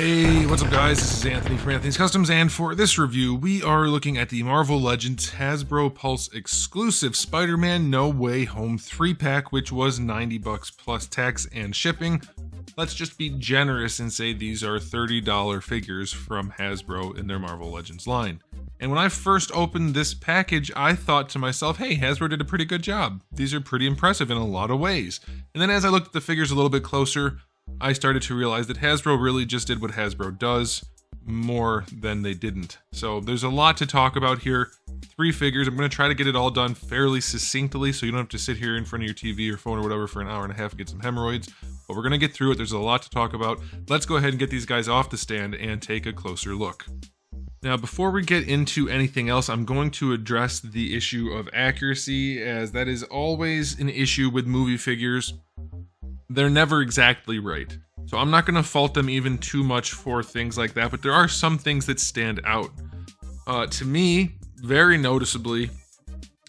Hey, what's up guys? This is Anthony from Anthony's Customs, and for this review, we are looking at the Marvel Legends Hasbro Pulse exclusive Spider-Man No Way Home 3-pack, which was $90 plus tax and shipping. Let's just be generous and say these are $30 figures from Hasbro in their Marvel Legends line. And when I first opened this package, I thought to myself, hey, Hasbro did a pretty good job. These are pretty impressive in a lot of ways. And then as I looked at the figures a little bit closer, I started to realize that Hasbro really just did what Hasbro does more than they didn't. So there's a lot to talk about here. 3 figures. I'm going to try to get it all done fairly succinctly so you don't have to sit here in front of your TV or phone or whatever for an hour and a half and get some hemorrhoids. But we're going to get through it. There's a lot to talk about. Let's go ahead and get these guys off the stand and take a closer look. Now, before we get into anything else, I'm going to address the issue of accuracy, as that is always an issue with movie figures. They're never exactly right. So I'm not going to fault them even too much for things like that, but there are some things that stand out. To me, very noticeably,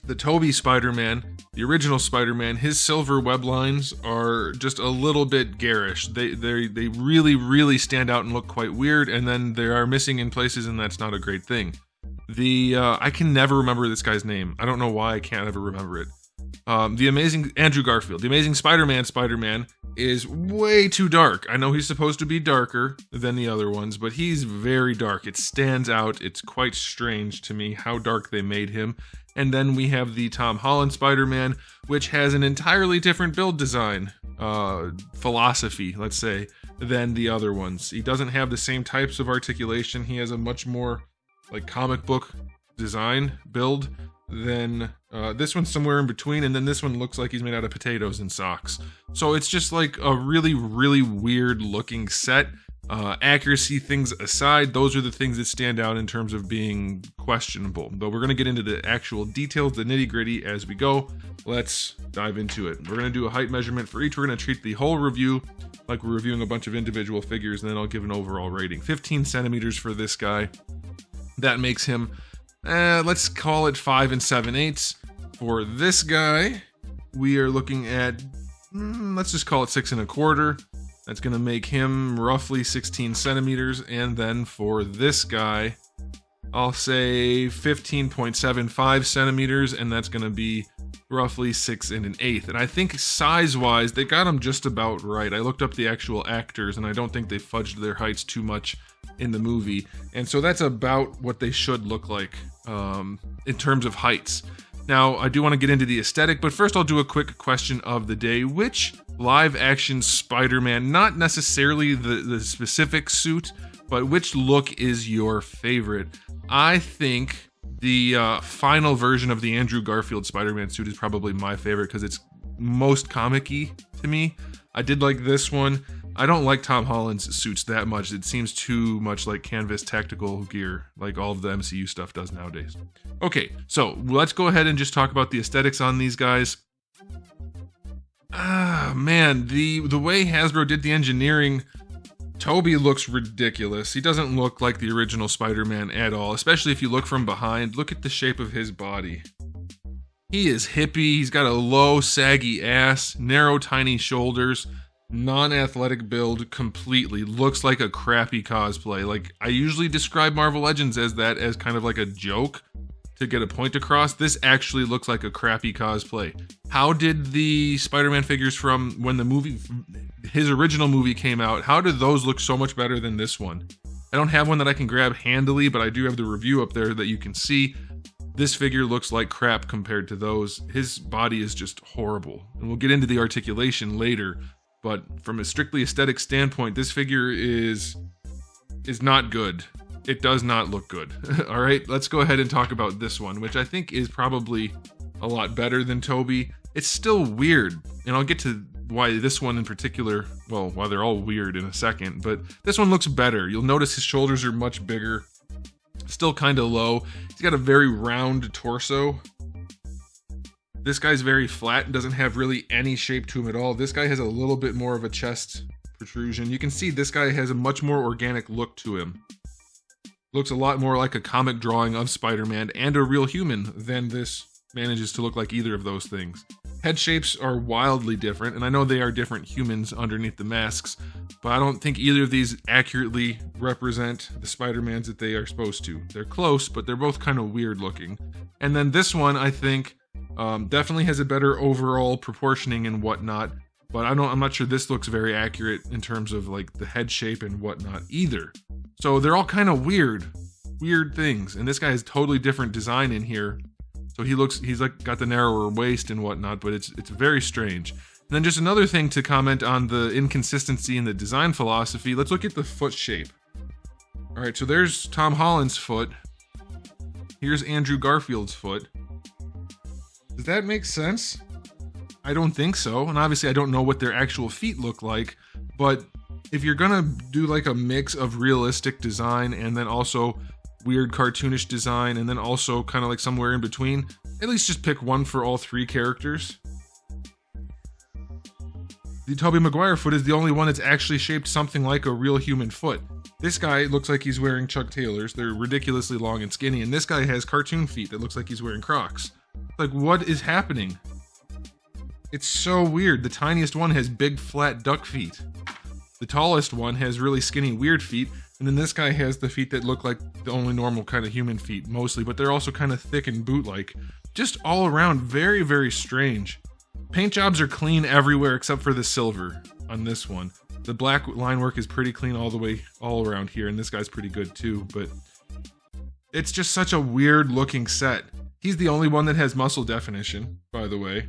the Tobey Spider-Man, the original Spider-Man, his silver web lines are just a little bit garish. They really stand out and look quite weird, and then they are missing in places, and that's not a great thing. I can never remember this guy's name. I don't know why I can't ever remember it. The amazing Andrew Garfield, the Amazing Spider-Man is way too dark. I know he's supposed to be darker than the other ones, but he's very dark. It stands out. It's quite strange to me how dark they made him. And then we have the Tom Holland Spider-Man, which has an entirely different build design, philosophy, let's say, than the other ones. He doesn't have the same types of articulation. He has a much more like comic book design build than this one's somewhere in between, and then this one looks like he's made out of potatoes and socks. So it's just like a really weird looking set. Accuracy things aside, those are the things that stand out in terms of being questionable. But we're going to get into the actual details, the nitty gritty as we go. Let's dive into it. We're going to do a height measurement for each. We're going to treat the whole review like we're reviewing a bunch of individual figures, and then I'll give an overall rating. 15 centimeters for this guy. That makes him let's call it 5 7/8. For this guy, we are looking at, let's just call it 6 1/4. That's going to make him roughly 16 centimeters. And then for this guy, I'll say 15.75 centimeters, and that's going to be roughly 6 1/8. And I think size-wise, they got him just about right. I looked up the actual actors, and I don't think they fudged their heights too much in the movie. And so that's about what they should look like in terms of heights. Now, I do want to get into the aesthetic, but first I'll do a quick question of the day. Which live-action Spider-Man, not necessarily the specific suit, but which look is your favorite? I think the final version of the Andrew Garfield Spider-Man suit is probably my favorite because it's most comic-y to me. I did like this one. I don't like Tom Holland's suits that much. It seems too much like canvas tactical gear, like all of the MCU stuff does nowadays. Okay, so let's go ahead and just talk about the aesthetics on these guys. Man, the way Hasbro did the engineering, Tobey looks ridiculous. He doesn't look like the original Spider-Man at all, especially if you look from behind. Look at the shape of his body. He is hippie. He's got a low, saggy ass, narrow, tiny shoulders, non-athletic build completely. Looks like a crappy cosplay. Like, I usually describe Marvel Legends as that, as kind of like a joke to get a point across. This actually looks like a crappy cosplay. How did the Spider-Man figures from when the movie, his original movie came out, how did those look so much better than this one? I don't have one that I can grab handily, but I do have the review up there that you can see. This figure looks like crap compared to those. His body is just horrible. And we'll get into the articulation later. But from a strictly aesthetic standpoint, this figure is not good. It does not look good. All right, let's go ahead and talk about this one, which I think is probably a lot better than Tobey. It's still weird, and I'll get to why this one in particular, well, why they're all weird in a second, but this one looks better. You'll notice his shoulders are much bigger, still kind of low. He's got a very round torso. This guy's very flat and doesn't have really any shape to him at all. This guy has a little bit more of a chest protrusion. You can see this guy has a much more organic look to him. Looks a lot more like a comic drawing of Spider-Man and a real human than this manages to look like either of those things. Head shapes are wildly different, and I know they are different humans underneath the masks, but I don't think either of these accurately represent the Spider-Mans that they are supposed to. They're close, but they're both kind of weird looking. And then this one, I think, definitely has a better overall proportioning and whatnot, but I'm not sure this looks very accurate in terms of like the head shape and whatnot either. So they're all kind of weird things. And this guy has totally different design in here. So he's like got the narrower waist and whatnot, but it's very strange. And then just another thing to comment on the inconsistency in the design philosophy. Let's look at the foot shape. All right, so there's Tom Holland's foot. Here's Andrew Garfield's foot. Does that make sense? I don't think so. And obviously I don't know what their actual feet look like, but if you're gonna do like a mix of realistic design and then also weird cartoonish design and then also kind of like somewhere in between, at least just pick one for all three characters. The Tobey Maguire foot is the only one that's actually shaped something like a real human foot. This guy looks like he's wearing Chuck Taylors. They're ridiculously long and skinny, and this guy has cartoon feet that looks like he's wearing Crocs. Like, what is happening? It's so weird. The tiniest one has big flat duck feet. The tallest one has really skinny weird feet, and then this guy has the feet that look like the only normal kind of human feet mostly, but they're also kind of thick and boot-like. Just all around very, very strange. Paint jobs are clean everywhere except for the silver on this one. The black line work is pretty clean all around here, and this guy's pretty good too, but it's just such a weird looking set. He's the only one that has muscle definition, by the way.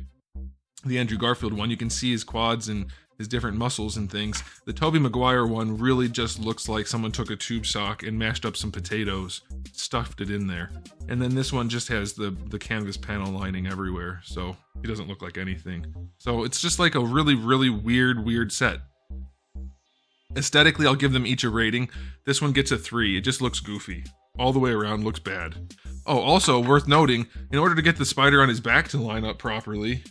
The Andrew Garfield one, you can see his quads and his different muscles and things. The Tobey Maguire one really just looks like someone took a tube sock and mashed up some potatoes, stuffed it in there. And then this one just has the canvas panel lining everywhere, so he doesn't look like anything. So it's just like a really, really weird set. Aesthetically, I'll give them each a rating. This one gets a 3. It just looks goofy. All the way around looks bad. Oh, also worth noting, in order to get the spider on his back to line up properly,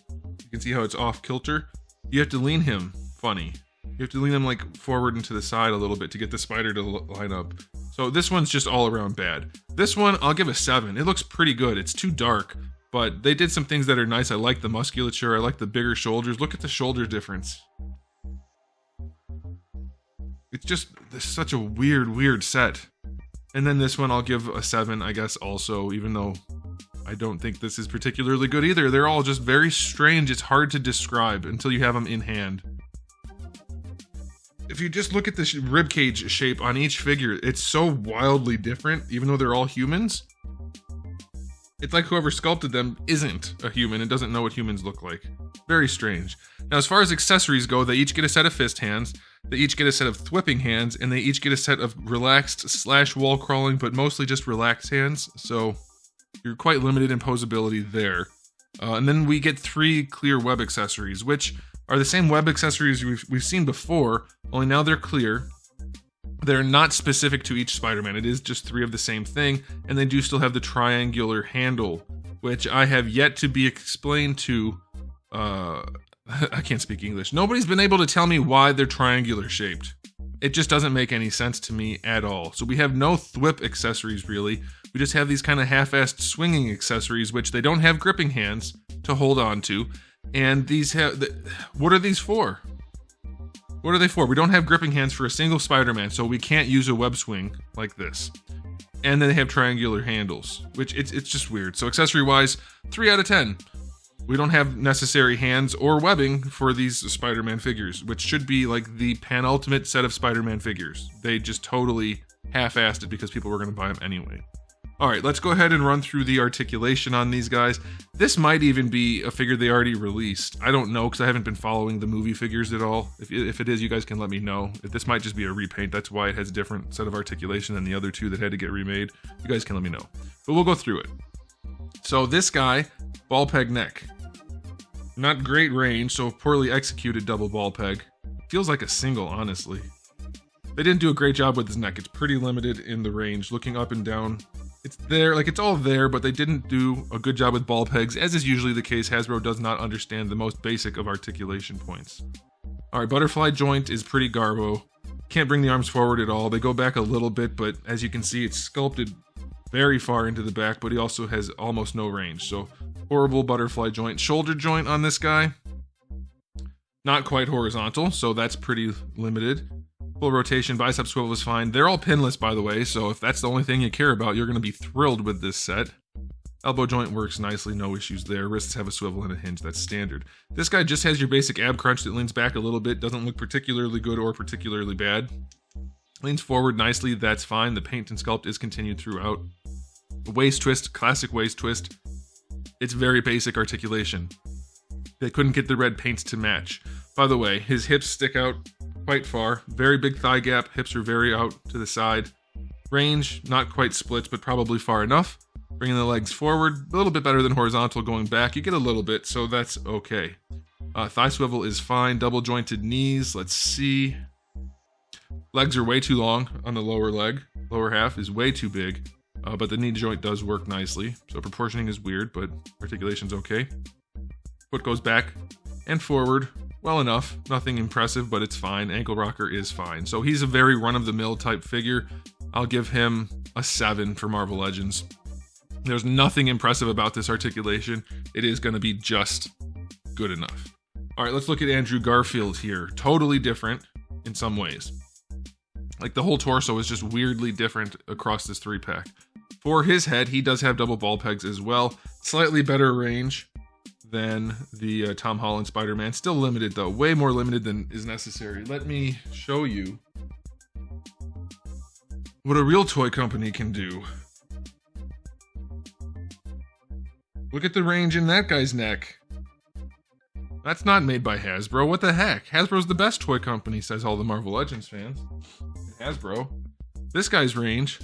you can see how it's off kilter, you have to lean him funny. You have to lean him like forward and to the side a little bit to get the spider to line up. So this one's just all around bad. This one, I'll give a 7. It looks pretty good. It's too dark, but they did some things that are nice. I like the musculature. I like the bigger shoulders. Look at the shoulder difference. It's just such a weird set. And then this one I'll give a 7, I guess, also, even though I don't think this is particularly good either. They're all just very strange. It's hard to describe until you have them in hand. If you just look at the ribcage shape on each figure, it's so wildly different, even though they're all humans. It's like whoever sculpted them isn't a human and doesn't know what humans look like. Very strange. Now, as far as accessories go, they each get a set of fist hands, they each get a set of thwipping hands, and they each get a set of relaxed / wall crawling, but mostly just relaxed hands, so you're quite limited in posability there. And then we get 3 clear web accessories, which are the same web accessories we've seen before, only now they're clear. They're not specific to each Spider-Man. It is just 3 of the same thing, and they do still have the triangular handle, which I have yet to be explained to. I can't speak English. Nobody's been able to tell me why they're triangular shaped. It just doesn't make any sense to me at all. So we have no thwip accessories really. We just have these kind of half-assed swinging accessories, which they don't have gripping hands to hold on to. And these have, what are these for? What are they for? We don't have gripping hands for a single Spider-Man, so we can't use a web swing like this. And then they have triangular handles, which it's just weird. So accessory-wise, 3 out of 10. We don't have necessary hands or webbing for these Spider-Man figures, which should be like the penultimate set of Spider-Man figures. They just totally half-assed it because people were going to buy them anyway. Alright, let's go ahead and run through the articulation on these guys. This might even be a figure they already released. I don't know, because I haven't been following the movie figures at all. If it is, you guys can let me know. If this might just be a repaint, that's why it has a different set of articulation than the other 2 that had to get remade. You guys can let me know. But we'll go through it. So this guy, ball peg neck. Not great range, so poorly executed double ball peg. Feels like a single, honestly. They didn't do a great job with his neck. It's pretty limited in the range. Looking up and down, it's there, like it's all there, but they didn't do a good job with ball pegs. As is usually the case, Hasbro does not understand the most basic of articulation points. Alright, butterfly joint is pretty garbo. Can't bring the arms forward at all. They go back a little bit, but as you can see, it's sculpted very far into the back, but he also has almost no range. So horrible butterfly joint. Shoulder joint on this guy, not quite horizontal, so that's pretty limited. Full rotation, bicep swivel is fine. They're all pinless, by the way, so if that's the only thing you care about, you're going to be thrilled with this set. Elbow joint works nicely, no issues there. Wrists have a swivel and a hinge, that's standard. This guy just has your basic ab crunch that leans back a little bit, doesn't look particularly good or particularly bad. Leans forward nicely, that's fine. The paint and sculpt is continued throughout. The waist twist, classic waist twist. It's very basic articulation. They couldn't get the red paints to match. By the way, his hips stick out quite far. Very big thigh gap, hips are very out to the side. Range, not quite splits, but probably far enough. Bringing the legs forward, a little bit better than horizontal. Going back, you get a little bit, so that's okay. Thigh swivel is fine. Double jointed knees, let's see. Legs are way too long on the lower leg. Lower half is way too big, but the knee joint does work nicely. So proportioning is weird, but articulation's okay. Foot goes back and forward well enough. Nothing impressive, but it's fine. Ankle rocker is fine. So he's a very run-of-the-mill type figure. I'll give him a 7 for Marvel Legends. There's nothing impressive about this articulation. It is going to be just good enough. All right, let's look at Andrew Garfield here. Totally different in some ways. Like the whole torso is just weirdly different across this 3-pack. For his head, he does have double ball pegs as well. Slightly better range than the Tom Holland Spider-Man. Still limited though, way more limited than is necessary. Let me show you what a real toy company can do. Look at the range in that guy's neck. That's not made by Hasbro. What the heck? Hasbro's the best toy company, says all the Marvel Legends fans. Hasbro. This guy's range,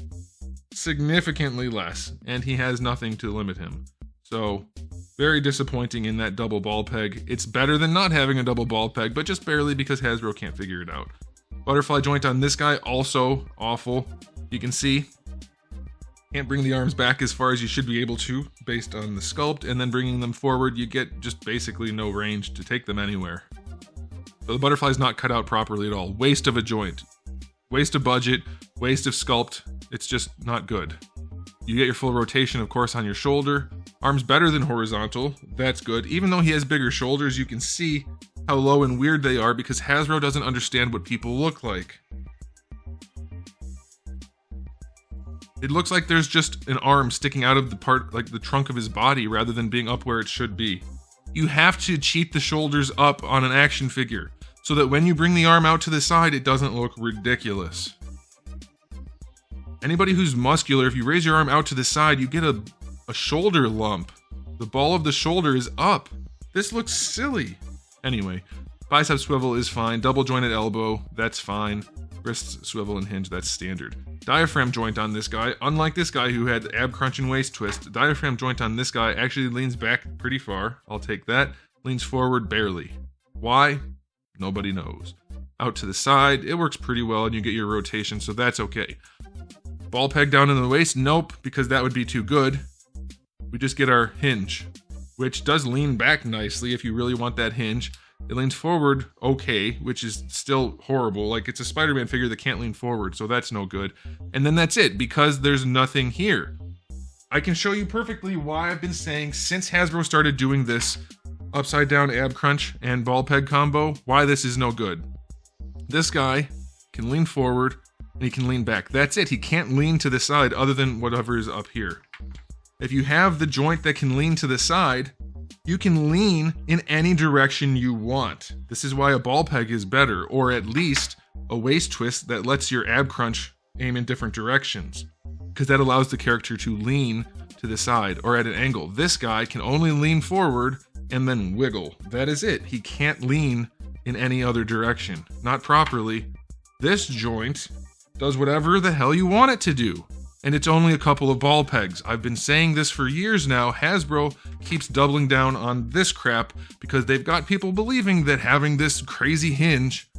significantly less, and he has nothing to limit him. So, very disappointing in that double ball peg. It's better than not having a double ball peg, but just barely because Hasbro can't figure it out. Butterfly joint on this guy, also awful. You can see, can't bring the arms back as far as you should be able to based on the sculpt, and then bringing them forward, you get just basically no range to take them anywhere. So the butterfly's not cut out properly at all. Waste of a joint. Waste of budget, waste of sculpt. It's just not good. You get your full rotation, of course, on your shoulder. Arms better than horizontal. That's good. Even though he has bigger shoulders, you can see how low and weird they are because Hasbro doesn't understand what people look like. It looks like there's just an arm sticking out of the part, like the trunk of his body, rather than being up where it should be. You have to cheat the shoulders up on an action figure so that when you bring the arm out to the side, it doesn't look ridiculous. Anybody who's muscular, if you raise your arm out to the side, you get a shoulder lump. The ball of the shoulder is up. This looks silly. Anyway, bicep swivel is fine. Double jointed elbow, that's fine. Wrist swivel and hinge, that's standard. Diaphragm joint on this guy, unlike this guy who had ab crunch and waist twist, diaphragm joint on this guy actually leans back pretty far. I'll take that. Leans forward barely. Why? Nobody knows. Out to the side, it works pretty well and you get your rotation, so that's okay. Ball peg down in the waist? Nope, because that would be too good. We just get our hinge, which does lean back nicely if you really want that hinge. It leans forward okay, which is still horrible. Like, it's a Spider-Man figure that can't lean forward, so that's no good. And then that's it, because there's nothing here. I can show you perfectly why I've been saying since Hasbro started doing this upside down ab crunch and ball peg combo, why this is no good. This guy can lean forward and he can lean back. That's it. He can't lean to the side other than whatever is up here. If you have the joint that can lean to the side, you can lean in any direction you want. This is why a ball peg is better, or at least a waist twist that lets your ab crunch aim in different directions, because that allows the character to lean to the side or at an angle. This guy can only lean forward and then wiggle. That is it. He can't lean in any other direction. Not properly. This joint does whatever the hell you want it to do. And it's only a couple of ball pegs. I've been saying this for years now. Hasbro keeps doubling down on this crap because they've got people believing that having this crazy hinge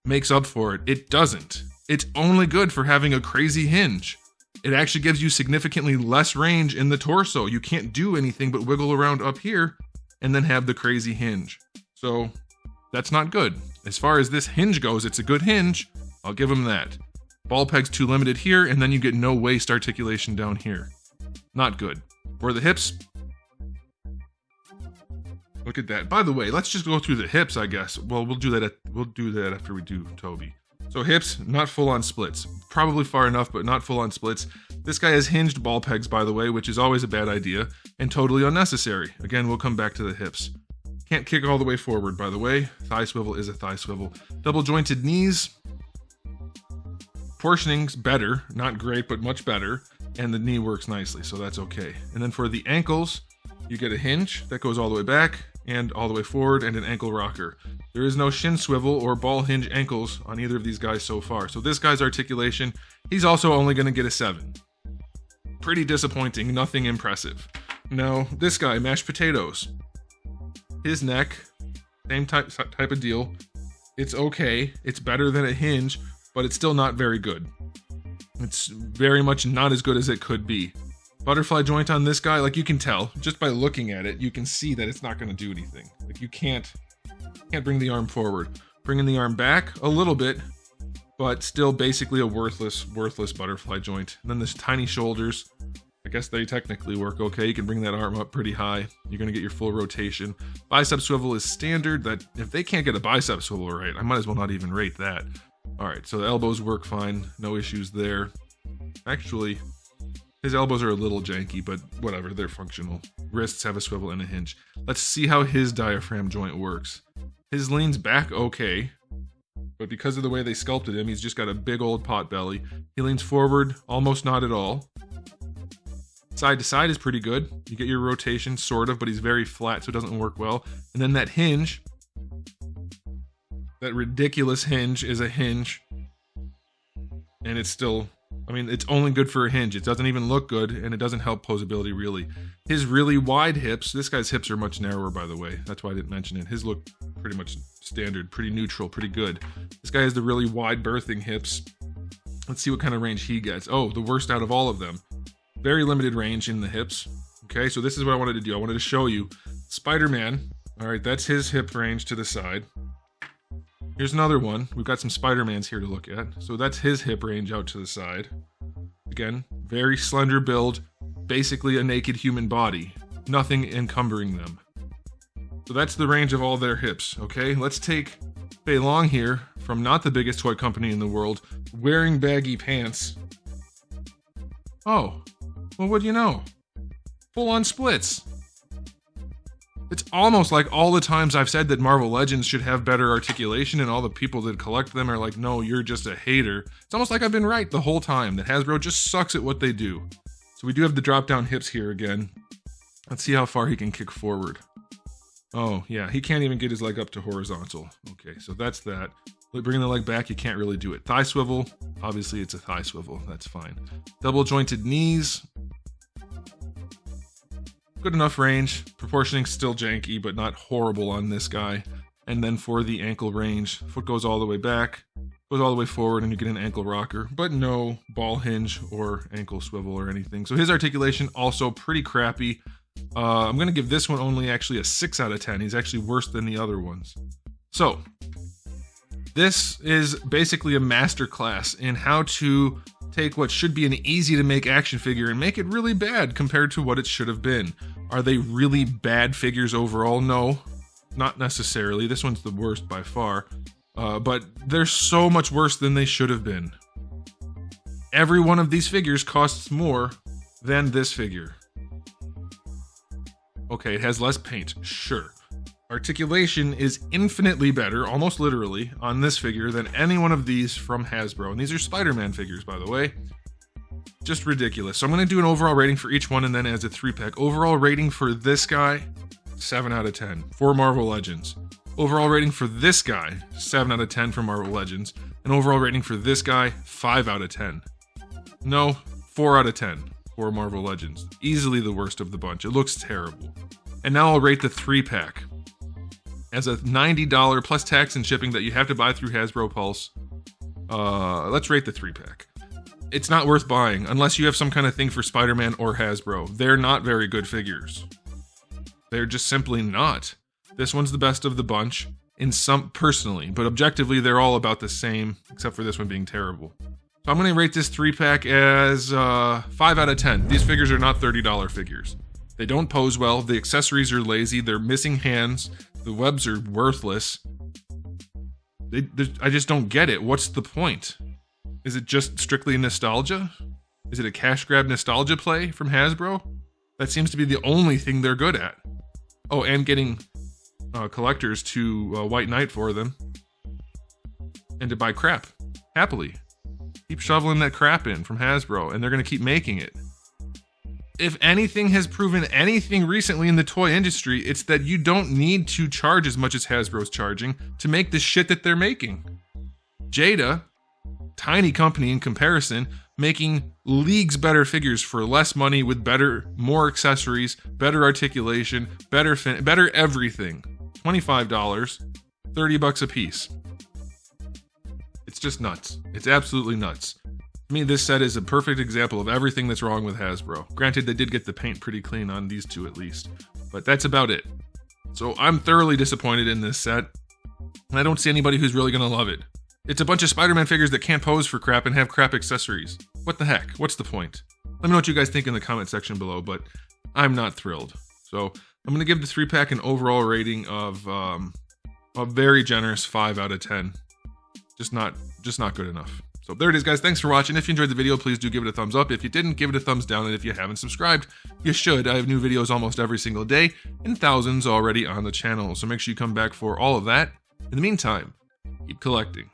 makes up for it. It doesn't. It's only good for having a crazy hinge. It actually gives you significantly less range in the torso. You can't do anything but wiggle around up here and then have the crazy hinge. So that's not good. As far as this hinge goes, it's a good hinge. I'll give them that. Ball peg's too limited here, and then you get no waist articulation down here. Not good. For the hips, look at that. By the way, let's just go through the hips, I guess. Well, we'll do that after we do Toby. So hips, not full on splits. Probably far enough, but not full on splits. This guy has hinged ball pegs, by the way, which is always a bad idea and totally unnecessary. Again, we'll come back to the hips. Can't kick all the way forward, by the way. Thigh swivel is a thigh swivel. Double jointed knees. Portioning's better, not great, but much better. And the knee works nicely, so that's okay. And then for the ankles, you get a hinge that goes all the way back and all the way forward and an ankle rocker. There is no shin swivel or ball hinge ankles on either of these guys so far. So this guy's articulation, he's also only going to get a 7. Pretty disappointing, nothing impressive. Now, this guy, mashed potatoes. His neck, same type of deal. It's okay. It's better than a hinge, but it's still not very good. It's very much not as good as it could be. Butterfly joint on this guy, like you can tell, just by looking at it, you can see that it's not going to do anything. Like you can't bring the arm forward. Bringing the arm back a little bit, but still basically a worthless butterfly joint. And then there's tiny shoulders. I guess they technically work okay. You can bring that arm up pretty high. You're going to get your full rotation. Bicep swivel is standard. That if they can't get a bicep swivel right, I might as well not even rate that. All right, so the elbows work fine. No issues there. Actually, his elbows are a little janky, but whatever, they're functional. Wrists have a swivel and a hinge. Let's see how his diaphragm joint works. His leans back okay, but because of the way they sculpted him, he's just got a big old pot belly. He leans forward almost not at all. Side to side is pretty good. You get your rotation, sort of, but he's very flat, so it doesn't work well. And then that hinge, that ridiculous hinge is a hinge, and it's still, I mean, it's only good for a hinge. It doesn't even look good, and it doesn't help posability, really. His really wide hips, this guy's hips are much narrower, by the way. That's why I didn't mention it. His look pretty much standard, pretty neutral, pretty good. This guy has the really wide birthing hips. Let's see what kind of range he gets. Oh, the worst out of all of them. Very limited range in the hips. Okay, so this is what I wanted to do. I wanted to show you Spider-Man. All right, that's his hip range to the side. Here's another one. We've got some Spider-Mans here to look at. So that's his hip range out to the side. Again, very slender build, basically a naked human body. Nothing encumbering them. So that's the range of all their hips, okay? Let's take Fei Long here, from not the biggest toy company in the world, wearing baggy pants. Oh, well, what do you know? Full-on splits. It's almost like all the times I've said that Marvel Legends should have better articulation and all the people that collect them are like, no, you're just a hater. It's almost like I've been right the whole time, that Hasbro just sucks at what they do. So we do have the drop-down hips here again. Let's see how far he can kick forward. Oh, yeah, he can't even get his leg up to horizontal. Okay, so that's that. Bringing the leg back, you can't really do it. Thigh swivel, obviously it's a thigh swivel, that's fine. Double jointed knees. Good enough range. Proportioning still janky, but not horrible on this guy. And then for the ankle range, foot goes all the way back, goes all the way forward, and you get an ankle rocker, but no ball hinge or ankle swivel or anything. So his articulation also pretty crappy. I'm going to give this one only actually a 6 out of 10. He's actually worse than the other ones. So this is basically a masterclass in how to take what should be an easy to make action figure and make it really bad compared to what it should have been. Are they really bad figures overall? No, not necessarily. This one's the worst by far, but they're so much worse than they should have been. Every one of these figures costs more than this figure. Okay, it has less paint, sure. Articulation is infinitely better, almost literally, on this figure than any one of these from Hasbro. And these are Spider-Man figures, by the way. Just ridiculous. So I'm going to do an overall rating for each one and then as a 3-pack. Overall rating for this guy, 7 out of 10 for Marvel Legends. Overall rating for this guy, 7 out of 10 for Marvel Legends. And overall rating for this guy, 5 out of 10. No, 4 out of 10 for Marvel Legends. Easily the worst of the bunch. It looks terrible. And now I'll rate the 3-pack. As a $90 plus tax and shipping that you have to buy through Hasbro Pulse. Let's rate the 3-pack. It's not worth buying unless you have some kind of thing for Spider-Man or Hasbro. They're not very good figures. They're just simply not. This one's the best of the bunch, in some personally, but objectively they're all about the same, except for this one being terrible. So I'm going to rate this 3-pack as 5 out of 10. These figures are not $30 figures. They don't pose well, the accessories are lazy, they're missing hands, the webs are worthless. I just don't get it. What's the point? Is it just strictly nostalgia? Is it a cash grab nostalgia play from Hasbro? That seems to be the only thing they're good at. Oh, and getting collectors to White Knight for them. And to buy crap. Happily. Keep shoveling that crap in from Hasbro, and they're going to keep making it. If anything has proven anything recently in the toy industry, it's that you don't need to charge as much as Hasbro's charging to make the shit that they're making. Jada, tiny company in comparison, making leagues better figures for less money with more accessories, better articulation, better everything. $25, $30 a piece. It's just nuts. It's absolutely nuts. To me, this set is a perfect example of everything that's wrong with Hasbro. Granted, they did get the paint pretty clean on these two at least, but that's about it. So I'm thoroughly disappointed in this set, and I don't see anybody who's really going to love it. It's a bunch of Spider-Man figures that can't pose for crap and have crap accessories. What the heck? What's the point? Let me know what you guys think in the comment section below, but I'm not thrilled. So I'm going to give the 3-pack an overall rating of a very generous 5 out of 10. Just not good enough. So there it is, guys. Thanks for watching. If you enjoyed the video, please do give it a thumbs up. If you didn't, give it a thumbs down. And if you haven't subscribed, you should. I have new videos almost every single day and thousands already on the channel. So make sure you come back for all of that. In the meantime, keep collecting.